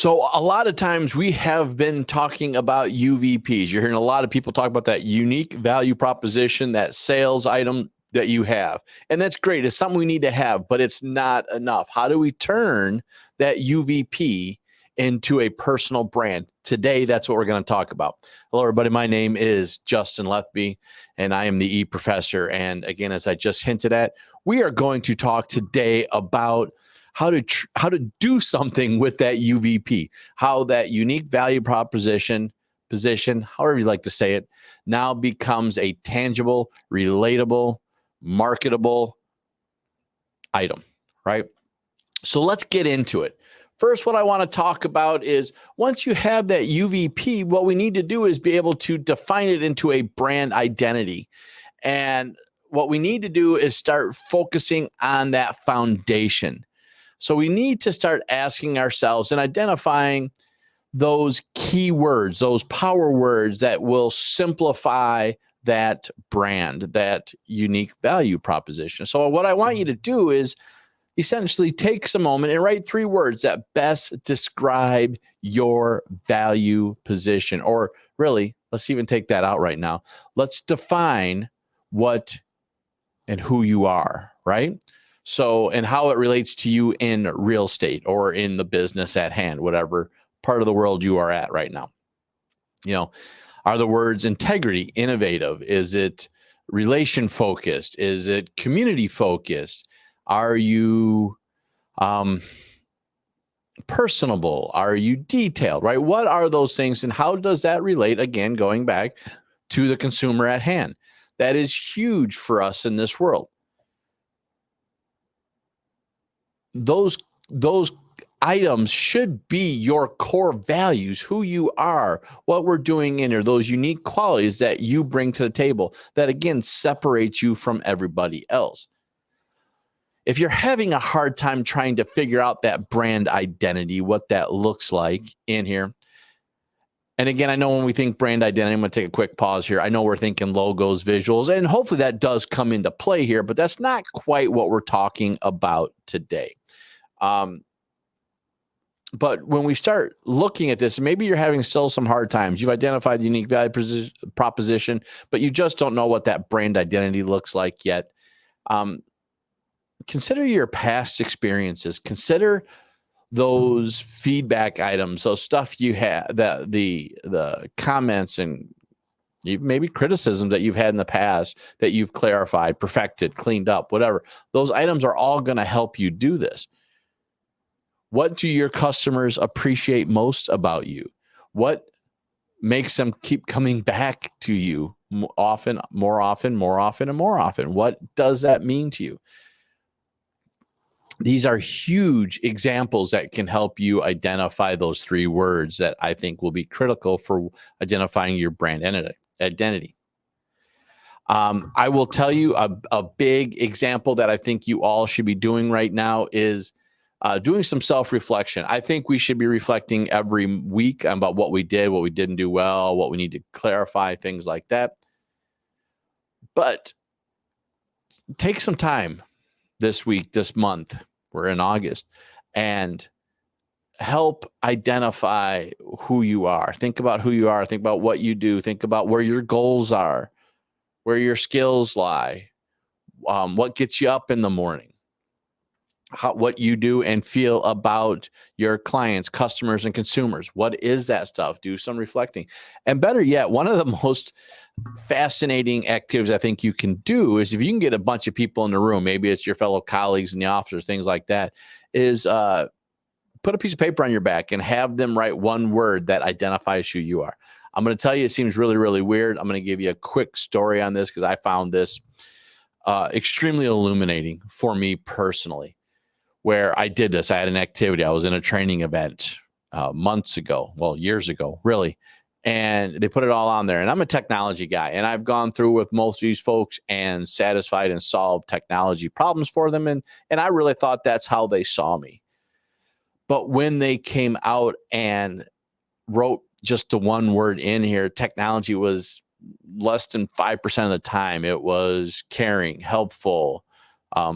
So a lot of times we have been talking about UVPs. You're hearing a lot of people talk about that unique value proposition, that sales item that you have. And that's great. It's something we need to have, but it's not enough. How do we turn that UVP into a personal brand? Today, that's what we're going to talk about. Hello, everybody. My name is Justin Lethby, and I am the eProfessor. And again, as I just hinted at, we are going to talk today about how to do something with that UVP, how that unique value proposition, however you like to say it, now becomes a tangible, relatable, marketable item, right? So let's get into it. First, what I want to talk about is once you have that UVP, what we need to do is be able to define it into a brand identity. And what we need to do is start focusing on that foundation. So we need to start asking ourselves and identifying those keywords, those power words that will simplify that brand, that unique value proposition. So what I want you to do is essentially take a moment and write 3 words that best describe your value position. Or really, let's even take that out right now. Let's define what and who you are, right? So, and how it relates to you in real estate or in the business at hand, whatever part of the world you are at right now. You know, are the words integrity, innovative? Is it relation focused? Is it community focused? Are you personable? Are you detailed, right? What are those things and how does that relate, again, going back to the consumer at hand? That is huge for us in this world. Those items should be your core values, who you are, what we're doing in here, those unique qualities that you bring to the table that, again, separates you from everybody else. If you're having a hard time trying to figure out that brand identity, what that looks like in here, and again, I know when we think brand identity, I'm going to take a quick pause here. I know we're thinking logos, visuals, and hopefully that does come into play here, but that's not quite what we're talking about today. But when we start looking at this, maybe you're having still some hard times. You've identified the unique value proposition, but you just don't know what that brand identity looks like yet. Consider your past experiences. Consider those feedback items, those stuff you had, the comments and maybe criticisms that you've had in the past that you've clarified, perfected, cleaned up, whatever. Those items are all going to help you do this. What do your customers appreciate most about you? What makes them keep coming back to you often, more often, more often, and more often? What does that mean to you? These are huge examples that can help you identify those 3 words that I think will be critical for identifying your brand identity. I will tell you a big example that I think you all should be doing right now is doing some self-reflection. I think we should be reflecting every week about what we did, what we didn't do well, what we need to clarify, things like that. But take some time this week, this month, we're in August, and help identify who you are. Think about who you are. Think about what you do. Think about where your goals are, where your skills lie, what gets you up in the morning, what you do and feel about your clients, customers, and consumers. What is that stuff? Do some reflecting. And better yet, one of the most fascinating activities I think you can do is if you can get a bunch of people in the room, maybe it's your fellow colleagues in the office or things like that, is put a piece of paper on your back and have them write 1 word that identifies who you are. I'm going to tell you, it seems really, really weird. I'm going to give you a quick story on this because I found this extremely illuminating for me personally, where I did this. I had an activity. I was in a training event months ago, well, years ago, really. And they put it all on there. And I'm a technology guy. And I've gone through with most of these folks and satisfied and solved technology problems for them. And I really thought that's how they saw me. But when they came out and wrote just the 1 word in here, technology was less than 5% of the time. It was caring, helpful,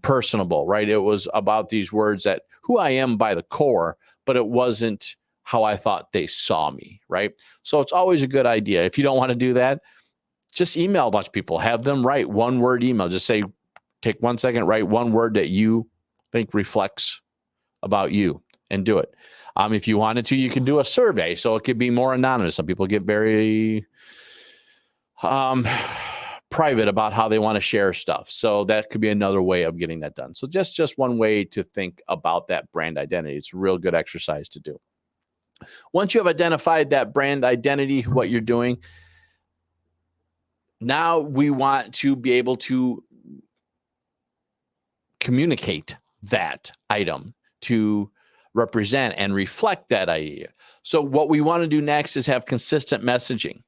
personable, right? It was about these words that who I am by the core, but it wasn't how I thought they saw me, right? So it's always a good idea. If you don't want to do that, just email a bunch of people, have them write one word email. Just say, take 1 second, write one word that you think reflects about you and do it. If you wanted to, you can do a survey. So it could be more anonymous. Some people get very private about how they want to share stuff. So that could be another way of getting that done. So just one way to think about that brand identity. It's a real good exercise to do. Once you have identified that brand identity, what you're doing, now we want to be able to communicate that item to represent and reflect that idea. So what we want to do next is have consistent messaging.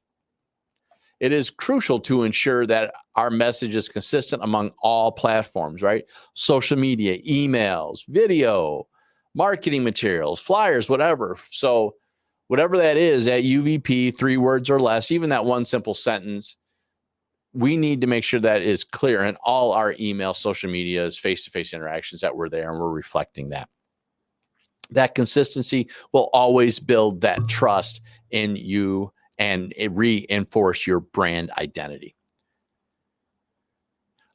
It is crucial to ensure that our message is consistent among all platforms, right? Social media, emails, video, marketing materials, flyers, whatever. So whatever that is, that UVP, 3 words or less, even that one simple sentence, we need to make sure that is clear in all our email, social medias, face-to-face interactions, that we're there and we're reflecting that. That consistency will always build that trust in you and it reinforce your brand identity.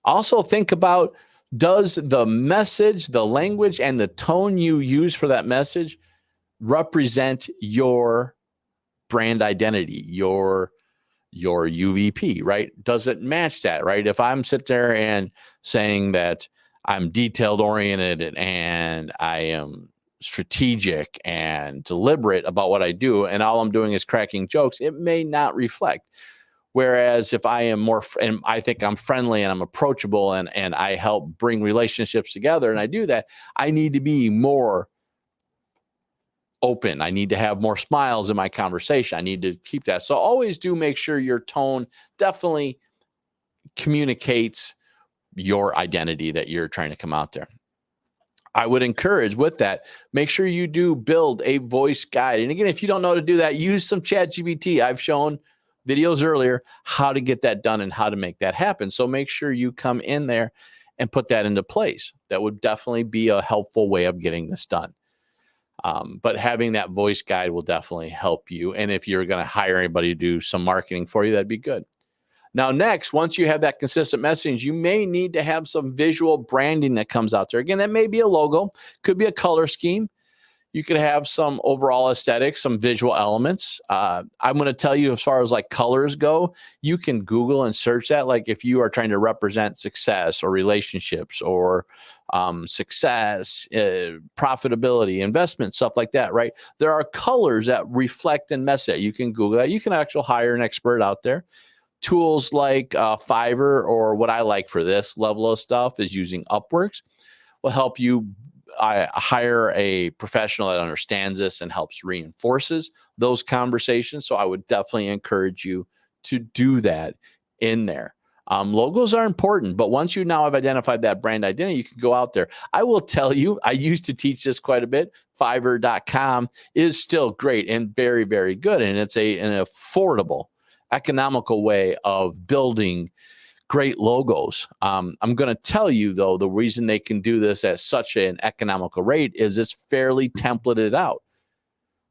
Also think about, does the message, the language, and the tone you use for that message represent your brand identity, your UVP, right? Does it match that, right? If I'm sitting there and saying that I'm detailed oriented and I am strategic and deliberate about what I do, and all I'm doing is cracking jokes, it may not reflect. Whereas if I am more, and I think I'm friendly and I'm approachable and I help bring relationships together and I do that, I need to be more open. I need to have more smiles in my conversation. I need to keep that. So always do make sure your tone definitely communicates your identity that you're trying to come out there. I would encourage with that, make sure you do build a voice guide. And again, if you don't know how to do that, use some ChatGPT. I've shown videos earlier how to get that done and how to make that happen. So make sure you come in there and put that into place. That would definitely be a helpful way of getting this done. But having that voice guide will definitely help you. And if you're going to hire anybody to do some marketing for you, that'd be good. Now, next, once you have that consistent message, you may need to have some visual branding that comes out there. Again, that may be a logo, could be a color scheme. You could have some overall aesthetics, some visual elements. I'm going to tell you, as far as like colors go, you can Google and search that. Like if you are trying to represent success or relationships or success, profitability, investment, stuff like that, right? There are colors that reflect and mess that. You can Google that. You can actually hire an expert out there. Tools like Fiverr, or what I like for this level of stuff is using Upworks, will help you hire a professional that understands this and helps reinforces those conversations. So I would definitely encourage you to do that in there. Logos are important, but once you now have identified that brand identity, you can go out there. I will tell you, I used to teach this quite a bit. Fiverr.com is still great and very, very good. And it's an affordable, economical way of building great logos. I'm going to tell you, though, the reason they can do this at such an economical rate is it's fairly templated out.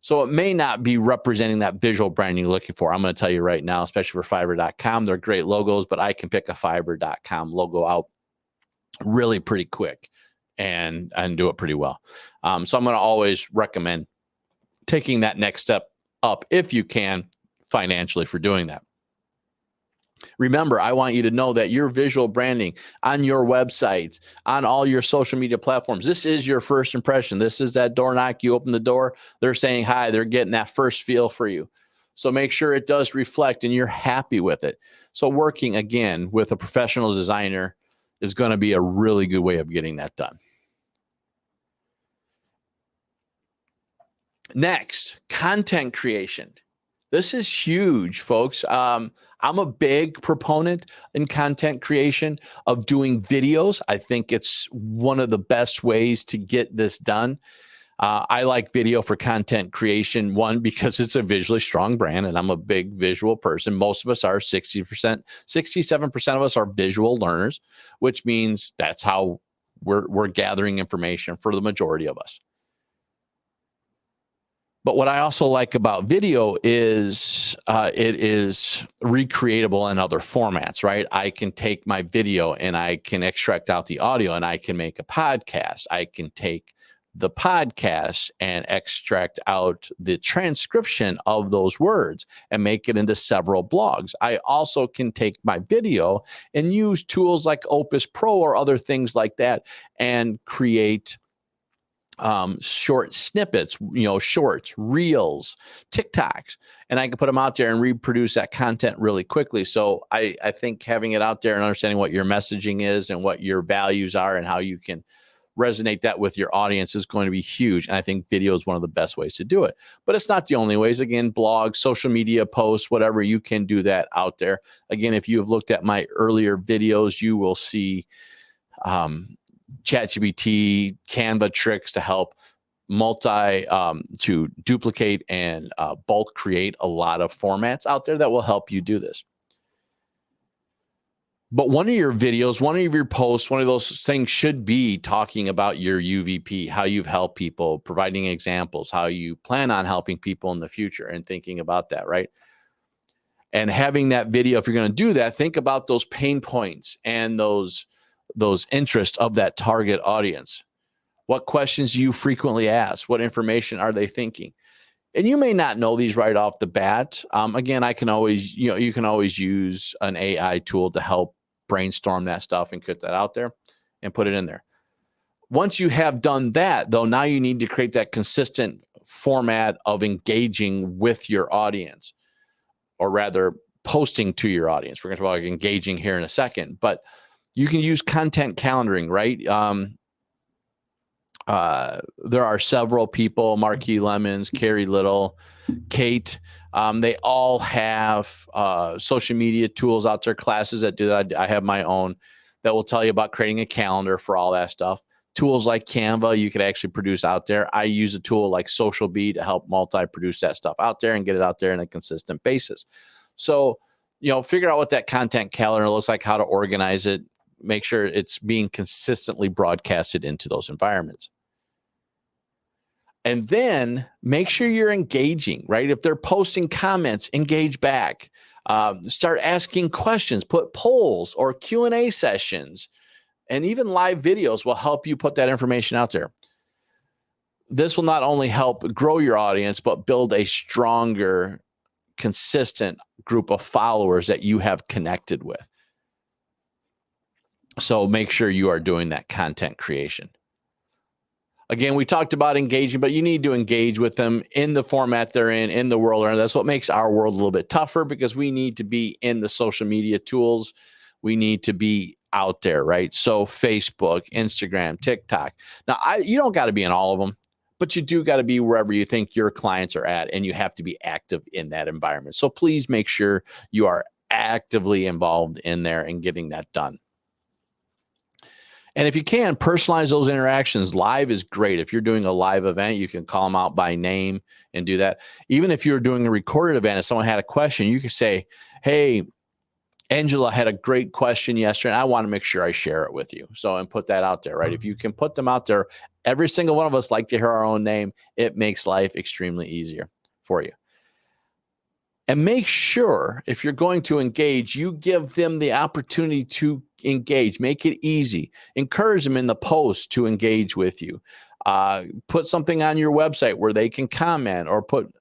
So it may not be representing that visual brand you're looking for. I'm going to tell you right now, especially for Fiverr.com, they're great logos, but I can pick a Fiverr.com logo out really pretty quick and do it pretty well. So I'm going to always recommend taking that next step up if you can financially for doing that. Remember, I want you to know that your visual branding on your website, on all your social media platforms, this is your first impression. This is that door knock. You open the door, they're saying hi, they're getting that first feel for you. So make sure it does reflect and you're happy with it. So working again with a professional designer is going to be a really good way of getting that done. Next, content creation. This is huge, folks. I'm a big proponent in content creation of doing videos. I think it's one of the best ways to get this done. I like video for content creation, one, because it's a visually strong brand, and I'm a big visual person. Most of us are 60%, 67% of us are visual learners, which means that's how we're gathering information for the majority of us. But what I also like about video is it is recreatable in other formats, right? I can take my video and I can extract out the audio and I can make a podcast. I can take the podcast and extract out the transcription of those words and make it into several blogs. I also can take my video and use tools like Opus Pro or other things like that and create short snippets, shorts, reels, TikToks, and I can put them out there and reproduce that content really quickly. So I think having it out there and understanding what your messaging is and what your values are and how you can resonate that with your audience is going to be huge. And I think video is one of the best ways to do it. But it's not the only ways. Again, blogs, social media posts, whatever, you can do that out there. Again, if you have looked at my earlier videos, you will see ChatGPT, Canva tricks to help to duplicate and bulk create a lot of formats out there that will help you do this. But one of your videos, one of your posts, one of those things should be talking about your UVP, how you've helped people, providing examples, how you plan on helping people in the future and thinking about that, right? And having that video, if you're going to do that, think about those pain points and those interests of that target audience. What questions do you frequently ask? What information are they thinking? And you may not know these right off the bat. Again, I can always, you can always use an AI tool to help brainstorm that stuff and put that out there and put it in there. Once you have done that, though, now you need to create that consistent format of engaging with your audience, or rather posting to your audience. We're going to talk about engaging here in a second, but you can use content calendaring, right? There are several people, Marquis Lemons, Carrie Little, Kate. They all have social media tools out there, classes that do that. I have my own that will tell you about creating a calendar for all that stuff. Tools like Canva, you could actually produce out there. I use a tool like Social Bee to help multi-produce that stuff out there and get it out there on a consistent basis. So, figure out what that content calendar looks like, how to organize it, make sure it's being consistently broadcasted into those environments. And then make sure you're engaging, right? If they're posting comments, engage back. Start asking questions, put polls or Q&A sessions, and even live videos will help you put that information out there. This will not only help grow your audience, but build a stronger, consistent group of followers that you have connected with. So make sure you are doing that content creation. Again, we talked about engaging, but you need to engage with them in the format they're in the world. And that's what makes our world a little bit tougher, because we need to be in the social media tools. We need to be out there, right? So Facebook, Instagram, TikTok. Now, you don't got to be in all of them, but you do got to be wherever you think your clients are at, and you have to be active in that environment. So please make sure you are actively involved in there and getting that done. And if you can, personalize those interactions. Live is great. If you're doing a live event, you can call them out by name and do that. Even if you're doing a recorded event, if someone had a question, you could say, hey, Angela had a great question yesterday, and I want to make sure I share it with you. So, and put that out there, right? If you can put them out there, every single one of us like to hear our own name. It makes life extremely easier for you. And make sure, if you're going to engage, you give them the opportunity to engage. Make it easy. Encourage them in the post to engage with you. Put something on your website where they can comment, or put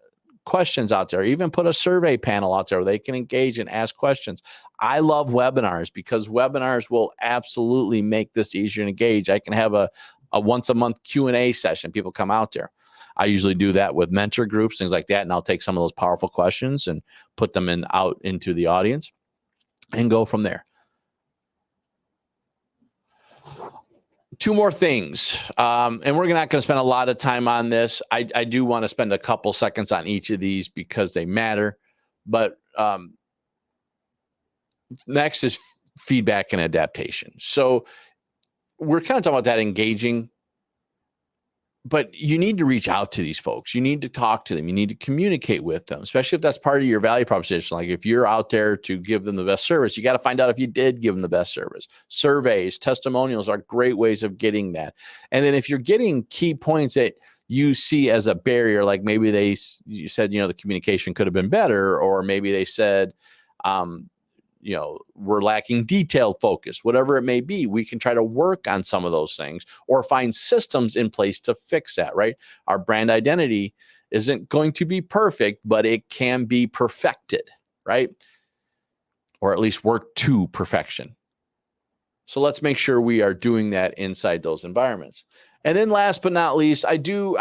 questions out there. Even put a survey panel out there where they can engage and ask questions. I love webinars, because webinars will absolutely make this easier to engage. I can have a once a month Q&A session. People come out there. I usually do that with mentor groups, things like that. And I'll take some of those powerful questions and put them out into the audience and go from there. Two more things. And we're not going to spend a lot of time on this. I do want to spend a couple seconds on each of these because they matter. But next is feedback and adaptation. So we're kind of talking about that engaging. but you need to reach out to these folks. You need to talk to them. You need to communicate with them, especially if that's part of your value proposition. Like if you're out there to give them the best service, you got to find out if you did give them the best service. Surveys, testimonials are great ways of getting that. And then if you're getting key points that you see as a barrier, like maybe you said, the communication could have been better, or maybe they said, we're lacking detailed focus, whatever it may be, we can try to work on some of those things or find systems in place to fix that, right? Our brand identity isn't going to be perfect, but it can be perfected, right? Or at least work to perfection. So let's make sure we are doing that inside those environments. And then last but not least, I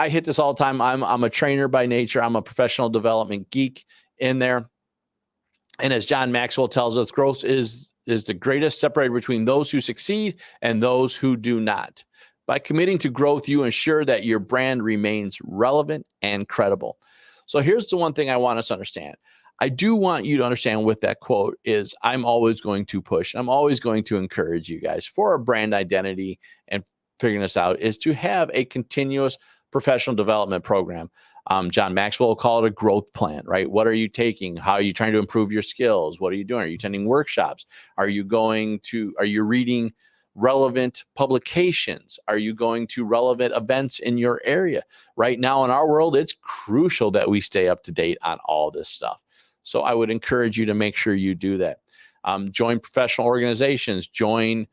hit this all the time. I'm a trainer by nature. I'm a professional development geek in there. And as John Maxwell tells us, growth is the greatest separator between those who succeed and those who do not. By committing to growth, you ensure that your brand remains relevant and credible. So here's the one thing I want us to understand. I do want you to understand with that quote is I'm always going to push. I'm always going to encourage you guys for a brand identity and figuring this out is to have a continuous professional development program. John Maxwell will call it a growth plan, right? What are you taking? How are you trying to improve your skills? What are you doing? Are you attending workshops? Are you reading relevant publications? Are you going to relevant events in your area? Right now in our world, it's crucial that we stay up to date on all this stuff. So I would encourage you to make sure you do that. Join professional organizations, join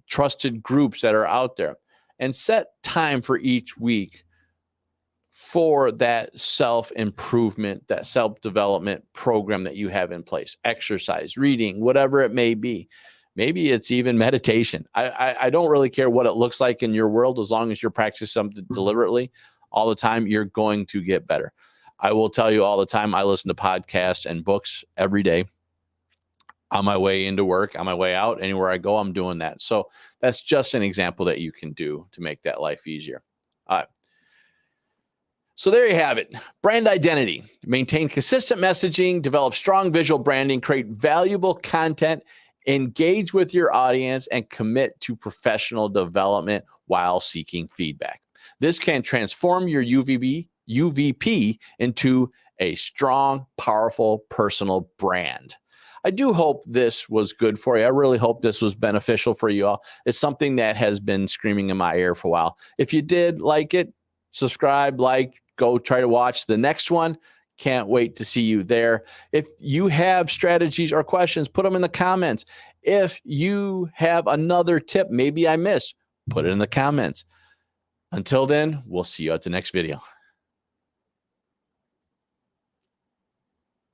trusted groups that are out there, and set time for each week for that self-improvement, that self-development program that you have in place. Exercise, reading, whatever it may be. Maybe it's even meditation. I don't really care what it looks like in your world, as long as you're practicing something deliberately all the time, you're going to get better. I will tell you all the time, I listen to podcasts and books every day. On my way into work, on my way out, anywhere I go, I'm doing that. So that's just an example that you can do to make that life easier. All right. So there you have it. Brand identity. Maintain consistent messaging, develop strong visual branding, create valuable content, engage with your audience, and commit to professional development while seeking feedback. This can transform your UVP into a strong, powerful, personal brand. I do hope this was good for you. I really hope this was beneficial for you all. It's something that has been screaming in my ear for a while. If you did like it, subscribe, go try to watch the next one. Can't wait to see you there. If you have strategies or questions, put them in the comments. If you have another tip, maybe I missed, put it in the comments. Until then, we'll see you at the next video.